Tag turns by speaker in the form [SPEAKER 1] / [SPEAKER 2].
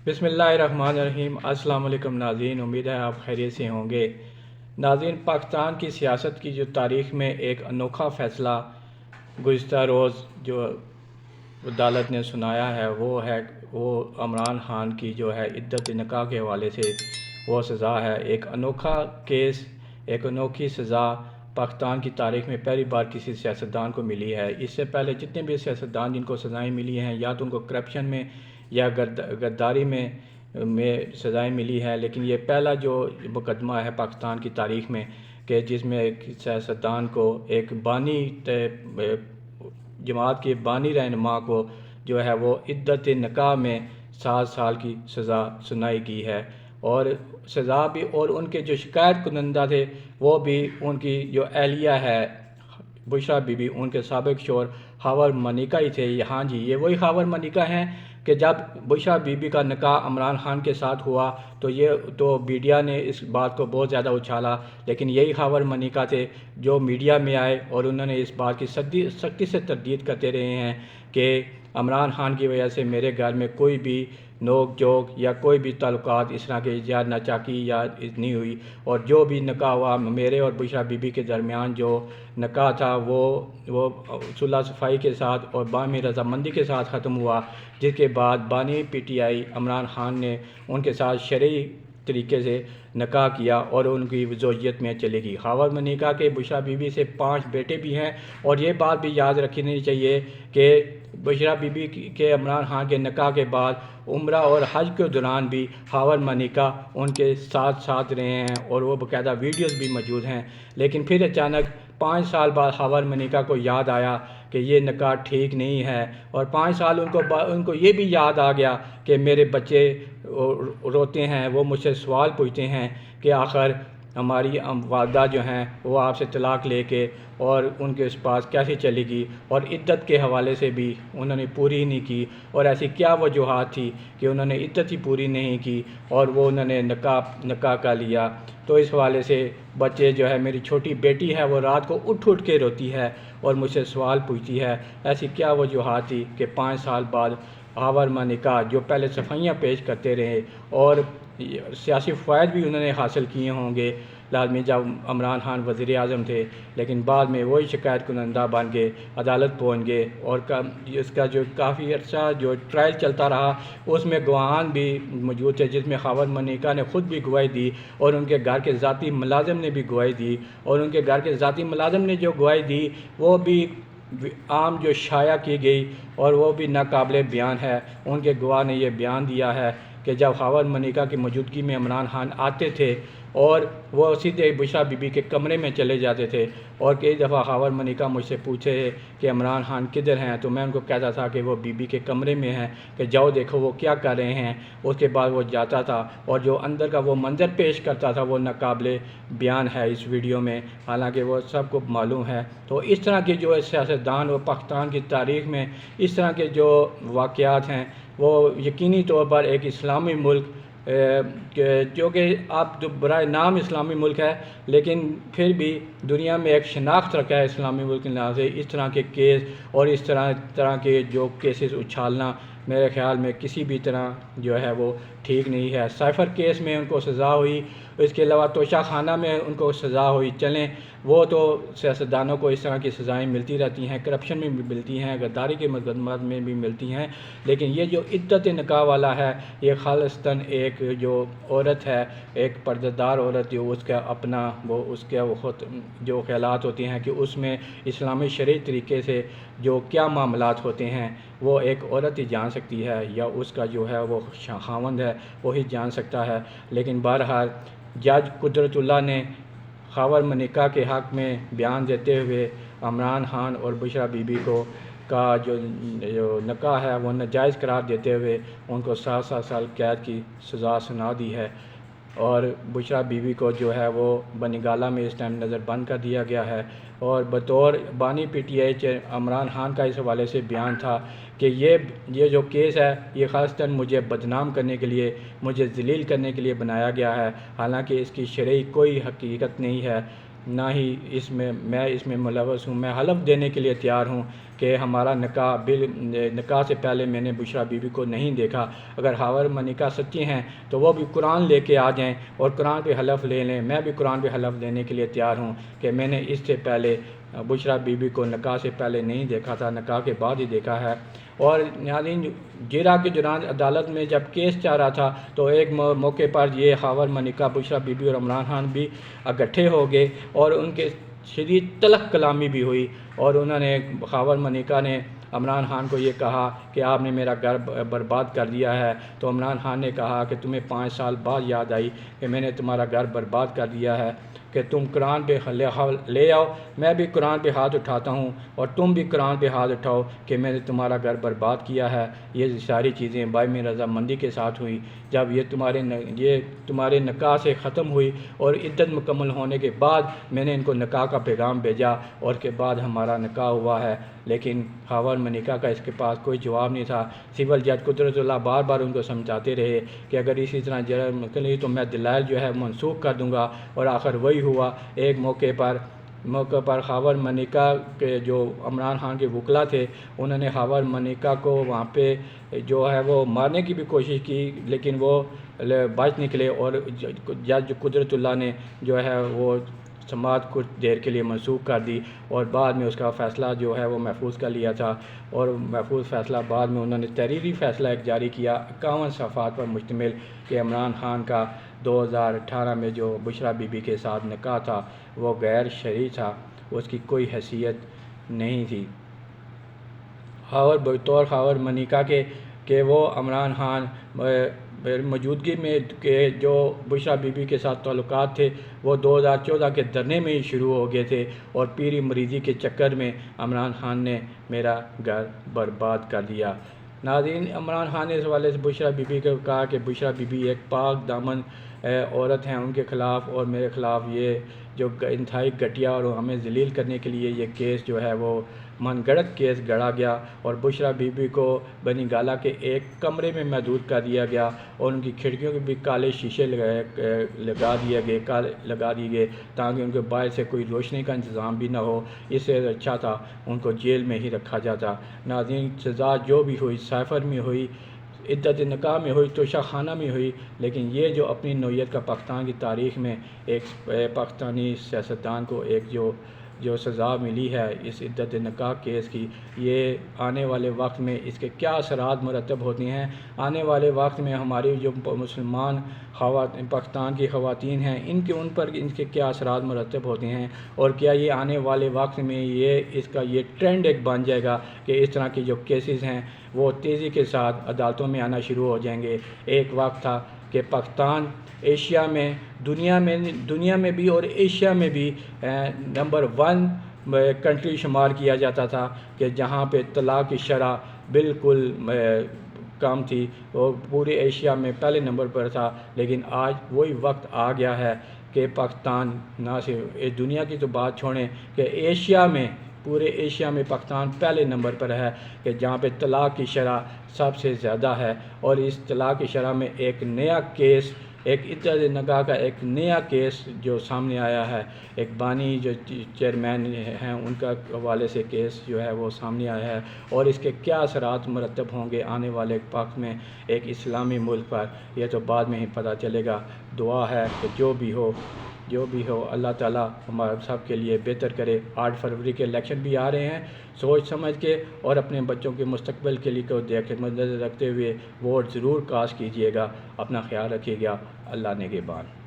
[SPEAKER 1] بسم اللہ الرحمن الرحیم۔ السلام علیکم ناظرین، امید ہے آپ خیریت سے ہوں گے۔ ناظرین، پاکستان کی سیاست کی جو تاریخ میں ایک انوکھا فیصلہ گزشتہ روز جو عدالت نے سنایا ہے وہ عمران خان کی جو ہے عدت نکاح کے حوالے سے وہ سزا ہے۔ ایک انوکھا کیس، ایک انوکھی سزا پاکستان کی تاریخ میں پہلی بار کسی سیاستدان کو ملی ہے۔ اس سے پہلے جتنے بھی سیاستدان جن کو سزائیں ملی ہیں، یا تو ان کو کرپشن میں یا غداری میں سزائیں ملی ہیں، لیکن یہ پہلا جو مقدمہ ہے پاکستان کی تاریخ میں کہ جس میں ایک سیاستدان کو، ایک بانی جماعت کے بانی رہنما کو جو ہے وہ عدت نکاح میں 7 سال کی سزا سنائی گئی ہے۔ اور سزا بھی، اور ان کے جو شکایت کنندہ تھے وہ بھی ان کی جو اہلیہ ہے بشریٰ بی بی، ان کے سابق شوہر خاور ملکہ ہی تھے۔ ہاں جی، یہ وہی خاور ملکہ ہیں کہ جب بشریٰ بی بی کا نکاح عمران خان کے ساتھ ہوا تو میڈیا نے اس بات کو بہت زیادہ اچھالا، لیکن یہی خاور ملکہ تھے جو میڈیا میں آئے اور انہوں نے اس بات کی سختی سے تردید کرتے رہے ہیں کہ عمران خان کی وجہ سے میرے گھر میں کوئی بھی نوک جھوک یا کوئی بھی تعلقات اس طرح کے ایجاد ناچاکی یا نہیں ہوئی، اور جو بھی نکاح ہوا میرے اور بشریٰ بی بی کے درمیان جو نکاح تھا وہ صلح صفائی کے ساتھ اور باہمی رضامندی کے ساتھ ختم ہوا، جس کے بعد بانی P T I Imran Khan نے ان کے ساتھ شرعی طریقے سے نکاح کیا اور ان کی زوجیت میں چلے گئی۔ خاور ملکہ کے بشریٰ بی بی سے 5 بیٹے بھی ہیں، اور یہ بات بھی یاد رکھنی چاہیے کہ بشریٰ بی بی کے عمران خان کے نکاح کے بعد عمرہ اور حج کے دوران بھی خاور ملکہ ان کے ساتھ رہے ہیں، اور وہ باقاعدہ ویڈیوز بھی موجود ہیں۔ لیکن پھر اچانک 5 سال بعد خاور ملکہ کو یاد آیا کہ یہ نکاح ٹھیک نہیں ہے، اور 5 سال ان کو یہ بھی یاد آ گیا کہ میرے بچے روتے ہیں، وہ مجھ سے سوال پوچھتے ہیں کہ آخر ہماری والدہ جو ہیں وہ آپ سے طلاق لے کے اور ان کے پاس کیسے چلے گی، اور عدت کے حوالے سے بھی انہوں نے پوری نہیں کی، اور ایسی کیا وجوہات تھی کہ انہوں نے عدت ہی پوری نہیں کی اور وہ انہوں نے نکاح کر لیا۔ تو اس حوالے سے بچے جو ہے، میری چھوٹی بیٹی ہے وہ رات کو اٹھ کے روتی ہے اور مجھ سے سوال پوچھتی ہے، ایسی کیا وجوہات تھی کہ 5 سال بعد خاور ملکہ جو پہلے صفائیاں پیش کرتے رہے اور سیاسی فوائد بھی انہوں نے حاصل کیے ہوں گے لازمی جب عمران خان وزیر اعظم تھے، لیکن بعد میں وہی شکایت کنندہ بن گئے، عدالت پہنچ گئے، اور اس کا جو کافی عرصہ جو ٹرائل چلتا رہا اس میں گواہان بھی موجود تھے، جس میں خاور ملکہ نے خود بھی گواہی دی اور ان کے گھر کے ذاتی ملازم نے بھی گواہی دی، اور ان کے گھر کے ذاتی ملازم نے جو گواہی دی وہ بھی عام جو شائع کی گئی اور وہ بھی ناقابل بیان ہے۔ ان کے گواہ نے یہ بیان دیا ہے کہ جب خاور ملکہ کی موجودگی میں عمران خان آتے تھے اور وہ سیدھے بشریٰ بی بی کے کمرے میں چلے جاتے تھے، اور کئی دفعہ خاور ملکہ مجھ سے پوچھے کہ عمران خان کدھر ہیں، تو میں ان کو کہتا تھا کہ وہ بی بی کے کمرے میں ہیں، کہ جاؤ دیکھو وہ کیا کر رہے ہیں۔ اس کے بعد وہ جاتا تھا اور جو اندر کا وہ منظر پیش کرتا تھا وہ ناقابل بیان ہے اس ویڈیو میں، حالانکہ وہ سب کو معلوم ہے۔ تو اس طرح کے جو سیاستدان اور پاکستان کی تاریخ میں اس طرح کے جو واقعات ہیں وہ یقینی طور پر ایک اسلامی ملک جو کہ آپ جو برائے نام اسلامی ملک ہے لیکن پھر بھی دنیا میں ایک شناخت رکھا ہے اسلامی ملک کے نام سے، اس طرح کے کیس اور اس طرح کے جو کیسز اچھالنا میرے خیال میں کسی بھی طرح جو ہے وہ ٹھیک نہیں ہے۔ سائفر کیس میں ان کو سزا ہوئی، اس کے علاوہ توشہ خانہ میں ان کو سزا ہوئی، چلیں وہ تو سیاستدانوں کو اس طرح کی سزائیں ملتی رہتی ہیں، کرپشن میں بھی ملتی ہیں، غداری کے مقدمات میں بھی ملتی ہیں، لیکن یہ جو عدت نکاح والا ہے یہ خالصتاً ایک جو عورت ہے، ایک پردہ دار عورت جو اس کا اپنا اس کے خود جو خیالات ہوتے ہیں کہ اس میں اسلامی شرعی طریقے سے جو کیا معاملات ہوتے ہیں وہ ایک عورت ہی جان سکتی ہے، یا اس کا جو ہے وہ خاوند ہے وہی جان سکتا ہے۔ لیکن بہرحال جج قدرت اللہ نے خاور ملکہ کے حق میں بیان دیتے ہوئے عمران خان اور بشریٰ بی بی کا جو نکاح ہے وہ ناجائز قرار دیتے ہوئے ان کو 7 سال قید کی سزا سنا دی ہے، اور بشریٰ بی بی کو جو ہے وہ بنگالہ میں اس ٹائم نظر بند کر دیا گیا ہے۔ اور بطور بانی P T I Imran Khan کا اس حوالے سے بیان تھا کہ یہ جو کیس ہے یہ خاصتاً مجھے بدنام کرنے کے لیے، مجھے ذلیل کرنے کے لیے بنایا گیا ہے، حالانکہ اس کی شرعی کوئی حقیقت نہیں ہے۔ نہ ہی میں اس میں ملوث ہوں۔ میں حلف دینے کے لیے تیار ہوں کہ ہمارا نکاح سے پہلے میں نے بشریٰ بی بی کو نہیں دیکھا۔ اگر ہاور منیکا سچی ہیں تو وہ بھی قرآن لے کے آ جائیں اور قرآن پہ حلف لے لیں۔ میں بھی قرآن پہ حلف دینے کے لیے تیار ہوں کہ میں نے اس سے پہلے بشریٰ بی بی کو نکاح سے پہلے نہیں دیکھا تھا، نکاح کے بعد ہی دیکھا ہے۔ اور ناظرین، جیرا کے دوران عدالت میں جب کیس چل رہا تھا تو ایک موقع پر یہ ہاور منیکا، بشریٰ بی بی اور عمران خان بھی اکٹھے ہو گئے اور ان کے شدید تلخ کلامی بھی ہوئی، اور انہوں نے ہاور منیکا نے عمران خان کو یہ کہا کہ آپ نے میرا گھر برباد کر دیا ہے۔ تو عمران خان نے کہا کہ تمہیں 5 سال بعد یاد آئی کہ میں نے تمہارا گھر برباد کر دیا ہے، کہ تم قرآن پہ لے آؤ، میں بھی قرآن پہ ہاتھ اٹھاتا ہوں اور تم بھی قرآن پہ ہاتھ اٹھاؤ کہ میں نے تمہارا گھر برباد کیا ہے۔ یہ ساری چیزیں باہمی رضامندی کے ساتھ ہوئی۔ جب یہ تمہارے نکاح سے ختم ہوئی اور عدت مکمل ہونے کے بعد میں نے ان کو نکاح کا پیغام بھیجا اور کے بعد ہمارا نکاح ہوا ہے۔ لیکن ہاور منیکا کا اس کے پاس کوئی جواب نہیں تھا۔ سول جج قدرت اللہ بار بار ان کو سمجھاتے رہے کہ اگر اسی طرح جرم نکلی تو میں دلائل جو ہے منسوخ کر دوں گا، اور آخر وہی ہوا۔ ایک موقع پر ہاور منیکا کے جو عمران خان کے وکلا تھے، انہوں نے ہاور منیکا کو وہاں پہ جو ہے وہ مارنے کی بھی کوشش کی، لیکن وہ بچ نکلے، اور جج قدرت اللہ نے جو ہے وہ سماعت کچھ دیر کے لیے منسوخ کر دی، اور بعد میں اس کا فیصلہ جو ہے وہ محفوظ کر لیا تھا۔ اور محفوظ فیصلہ بعد میں انہوں نے تحریری فیصلہ ایک جاری کیا 51 صفحات پر مشتمل، کہ عمران خان کا 2018 میں جو بشریٰ بی بی کے ساتھ نکاح تھا وہ غیر شرعی تھا، اس کی کوئی حیثیت نہیں تھی۔ بطور ہاور منیکا کہ وہ عمران خان موجودگی میں کہ جو بشریٰ بی بی کے ساتھ تعلقات تھے وہ 2014 کے دھرنے میں ہی شروع ہو گئے تھے، اور پیری مریضی کے چکر میں عمران خان نے میرا گھر برباد کر دیا۔ ناظرین، عمران خان نے اس حوالے سے بشریٰ بی بی کو کہا کہ بشریٰ بی بی ایک پاک دامن عورت ہیں، ان کے خلاف اور میرے خلاف یہ جو انتہائی گھٹیا اور ہمیں ذلیل کرنے کے لیے یہ کیس جو ہے وہ من گھڑت کیس گڑھا گیا، اور بشریٰ بی بی کو بنی گالہ کے ایک کمرے میں محدود کر دیا گیا، اور ان کی کھڑکیوں کے بھی کالے شیشے لگا دیے گئے تاکہ ان کے باہر سے کوئی روشنی کا انتظام بھی نہ ہو۔ اس سے اچھا تھا ان کو جیل میں ہی رکھا جاتا۔ ناظرین، سزا جو بھی ہوئی، سائفر میں ہوئی، عدت نکاح میں ہوئی، توشہ خانہ میں ہوئی، لیکن یہ جو اپنی نوعیت کا پاکستان کی تاریخ میں ایک پاکستانی سیاستدان کو ایک جو سزا ملی ہے اس عدت نکاح کیس کی، یہ آنے والے وقت میں اس کے کیا اثرات مرتب ہوتی ہیں، آنے والے وقت میں ہماری جو مسلمان پاکستان کی خواتین ہیں ان پر ان کے کیا اثرات مرتب ہوتے ہیں، اور کیا یہ آنے والے وقت میں اس کا یہ ٹرینڈ ایک بن جائے گا کہ اس طرح کی جو کیسز ہیں وہ تیزی کے ساتھ عدالتوں میں آنا شروع ہو جائیں گے۔ ایک وقت تھا کہ پاکستان ایشیا میں، دنیا میں بھی اور ایشیا میں بھی نمبر 1 کنٹری شمار کیا جاتا تھا، کہ جہاں پہ طلاق کی شرح بالکل کم تھی، وہ پورے ایشیا میں پہلے نمبر پر تھا۔ لیکن آج وہی وقت آ گیا ہے کہ پاکستان نہ صرف دنیا کی تو بات چھوڑیں کہ ایشیا میں، پورے ایشیا میں پاکستان پہلے نمبر پر ہے، کہ جہاں پہ طلاق کی شرح سب سے زیادہ ہے۔ اور اس طلاق کی شرح میں ایک نیا کیس، ایک عدت نکاح کا ایک نیا کیس جو سامنے آیا ہے، ایک بانی جو چیئرمین ہیں ان کا حوالے سے کیس جو ہے وہ سامنے آیا ہے، اور اس کے کیا اثرات مرتب ہوں گے آنے والے وقت میں ایک اسلامی ملک پر، یہ تو بعد میں ہی پتہ چلے گا۔ دعا ہے کہ جو بھی ہو اللہ تعالیٰ ہمارے سب کے لیے بہتر کرے۔ 8 فروری کے الیکشن بھی آ رہے ہیں، سوچ سمجھ کے اور اپنے بچوں کے مستقبل کے لیے کو مد نظر رکھتے ہوئے ووٹ ضرور کاسٹ کیجیے گا۔ اپنا خیال رکھیے گا۔ اللہ نگہبان۔